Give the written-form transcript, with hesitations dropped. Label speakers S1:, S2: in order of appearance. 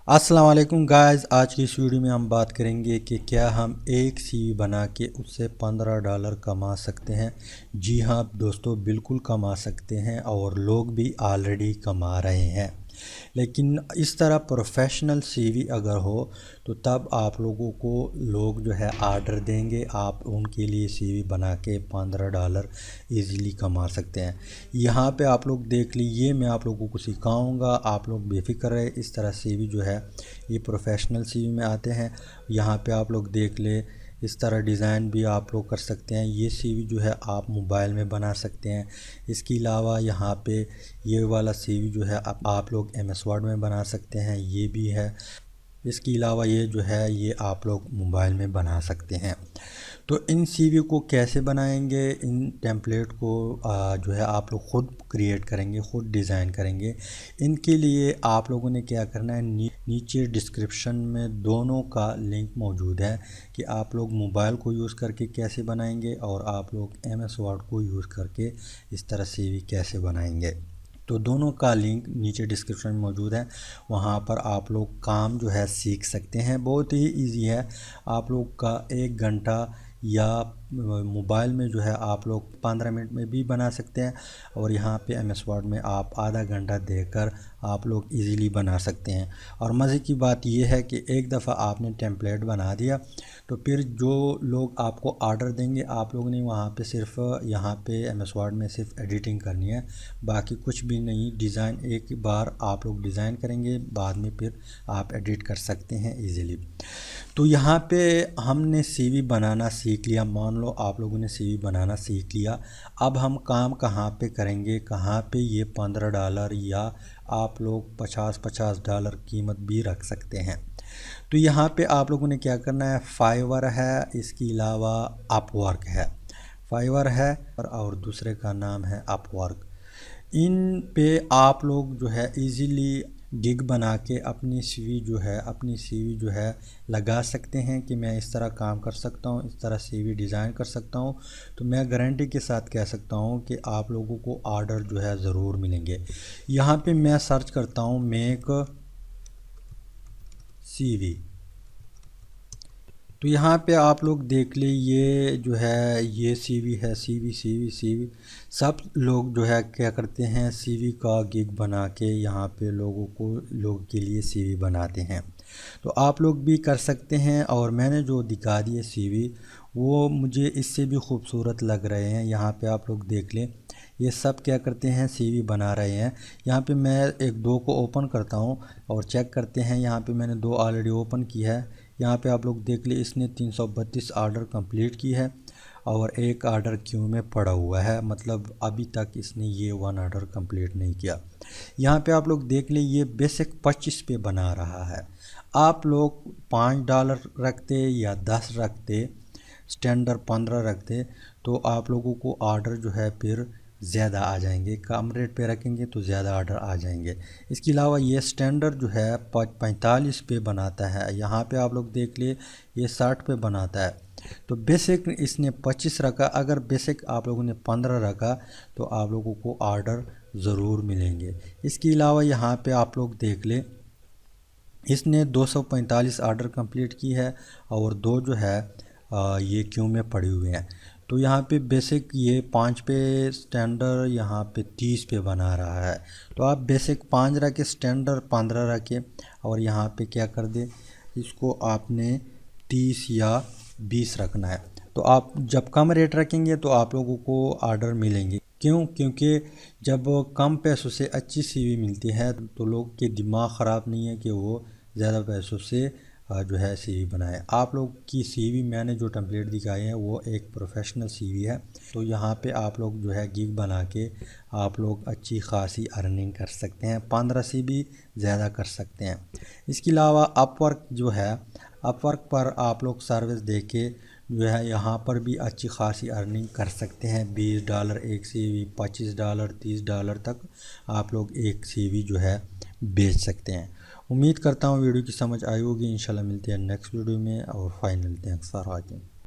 S1: अस्सलाम वालेकुम गाइस, आज की इस वीडियो में हम बात करेंगे कि क्या हम एक सीवी बना के उससे $15 कमा सकते हैं। जी हाँ दोस्तों, बिल्कुल कमा सकते हैं और लोग भी ऑलरेडी कमा रहे हैं। लेकिन इस तरह प्रोफेशनल सीवी अगर हो तो तब आप लोगों को लोग जो है ऑर्डर देंगे, आप उनके लिए सीवी बना के $15 ईज़िली कमा सकते हैं। यहाँ पे आप लोग देख लीजिए, मैं आप लोगों को सिखाऊंगा, आप लोग बेफिक्र रहे। इस तरह सीवी जो है ये प्रोफेशनल सीवी में आते हैं। यहाँ पे आप लोग देख ले, इस तरह डिज़ाइन भी आप लोग कर सकते हैं। ये सीवी जो है आप मोबाइल में बना सकते हैं। इसके अलावा यहाँ पे ये वाला सीवी जो है आप लोग MS वर्ड में बना सकते हैं, ये भी है। इसके अलावा ये जो है ये आप लोग मोबाइल में बना सकते हैं। तो इन सीवी को कैसे बनाएंगे, इन टेम्पलेट को जो है आप लोग ख़ुद क्रिएट करेंगे, ख़ुद डिज़ाइन करेंगे। इनके लिए आप लोगों ने क्या करना है, नीचे डिस्क्रिप्शन में दोनों का लिंक मौजूद है कि आप लोग मोबाइल को यूज़ करके कैसे बनाएंगे और आप लोग MS वर्ड को यूज़ करके इस तरह सीवी कैसे बनाएंगे। तो दोनों का लिंक नीचे डिस्क्रिप्शन में मौजूद है, वहाँ पर आप लोग काम जो है सीख सकते हैं। बहुत ही इजी है, आप लोग का 1 घंटा या मोबाइल में जो है आप लोग 15 मिनट में भी बना सकते हैं और यहाँ पे MS वर्ड में आप आधा घंटा देकर आप लोग इजीली बना सकते हैं। और मज़े की बात यह है कि एक दफ़ा आपने टेम्पलेट बना दिया तो फिर जो लोग आपको ऑर्डर देंगे, आप लोगों ने वहाँ पे सिर्फ यहाँ पे MS वर्ड में सिर्फ एडिटिंग करनी है, बाकी कुछ भी नहीं। डिज़ाइन एक बार आप लोग डिज़ाइन करेंगे, बाद में फिर आप एडिट कर सकते हैं इजीली। तो यहाँ पे हमने सीवी बनाना सीख लिया, मान लो आप लोगों ने सीवी बनाना सीख लिया। अब हम काम कहाँ पे करेंगे, कहाँ पे ये $15 या आप लोग $50 कीमत भी रख सकते हैं। तो यहाँ पे आप लोगों ने क्या करना है, फाइवर है, इसके अलावा अपवर्क है। फाइवर है और दूसरे का नाम है अपवर्क। इन पे आप लोग जो है इजीली गिग बना के अपनी सीवी जो है लगा सकते हैं कि मैं इस तरह काम कर सकता हूँ, इस तरह सीवी डिज़ाइन कर सकता हूँ। तो मैं गारंटी के साथ कह सकता हूँ कि आप लोगों को ऑर्डर जो है ज़रूर मिलेंगे। यहाँ पे मैं सर्च करता हूँ मेक सीवी, तो यहाँ पे आप लोग देख ले, ये जो है ये सीवी है। सीवी सब लोग जो है क्या करते हैं, सीवी का गिग बना के यहाँ पे लोगों के लिए सीवी बनाते हैं। तो आप लोग भी कर सकते हैं। और मैंने जो दिखा दिए सीवी वो मुझे इससे भी खूबसूरत लग रहे हैं। यहाँ पे आप लोग देख लें, ये सब क्या करते हैं, सीवी बना रहे हैं। यहाँ पे मैं एक दो को ओपन करता हूँ और चेक करते हैं। यहाँ पे मैंने 2 ऑलरेडी ओपन की है। यहाँ पे आप लोग देख ले, इसने 332 ऑर्डर कंप्लीट की है और एक ऑर्डर क्यू में पड़ा हुआ है, मतलब अभी तक इसने ये 1 ऑर्डर कंप्लीट नहीं किया। यहाँ पे आप लोग देख ले, ये बेसिक 25 पे बना रहा है। आप लोग $5 रखते या 10 रखते, स्टैंडर्ड 15 रखते, तो आप लोगों को ऑर्डर जो है फिर ज़्यादा आ जाएंगे। कम रेट पे रखेंगे तो ज़्यादा ऑर्डर आ जाएंगे। इसके अलावा ये स्टैंडर्ड जो है 45 पे बनाता है। यहाँ पे आप लोग देख लिए, ये 60 पे बनाता है। तो बेसिक इसने 25 रखा, अगर बेसिक आप लोगों ने 15 रखा तो आप लोगों को ऑर्डर ज़रूर मिलेंगे। इसके अलावा यहाँ पे आप लोग देख ले, इसने 245 ऑर्डर कंप्लीट की है और 2 जो है ये क्यू में पड़े हुए हैं। तो यहाँ पे बेसिक ये 5 पे, स्टैंडर्ड यहाँ पे 30 पे बना रहा है। तो आप बेसिक 5 रखे, स्टैंडर्ड 15 रखे और यहाँ पे क्या कर दे, इसको आपने 30 या 20 रखना है। तो आप जब कम रेट रखेंगे तो आप लोगों को ऑर्डर मिलेंगे। क्यों? क्योंकि जब कम पैसों से अच्छी सीवी मिलती है तो लोग के दिमाग ख़राब नहीं है कि वो ज़्यादा पैसों से जो है सीवी बनाए। आप लोग की सीवी मैंने जो टेम्पलेट दिखाए हैं वो एक प्रोफेशनल सीवी है। तो यहाँ पे आप लोग जो है गिग बना के आप लोग अच्छी खासी अर्निंग कर सकते हैं, 15 से भी ज़्यादा कर सकते हैं। इसके अलावा अपवर्क जो है, अपवर्क पर आप लोग सर्विस दे के जो है यहाँ पर भी अच्छी खासी अर्निंग कर सकते हैं। $20 एक सीवी, $25, $30 तक आप लोग एक सीवी जो है बेच सकते हैं। उम्मीद करता हूँ वीडियो की समझ आई होगी। इंशाल्लाह मिलते हैं नेक्स्ट वीडियो में। और फाइनल थैंक्स फॉर वॉचिंग।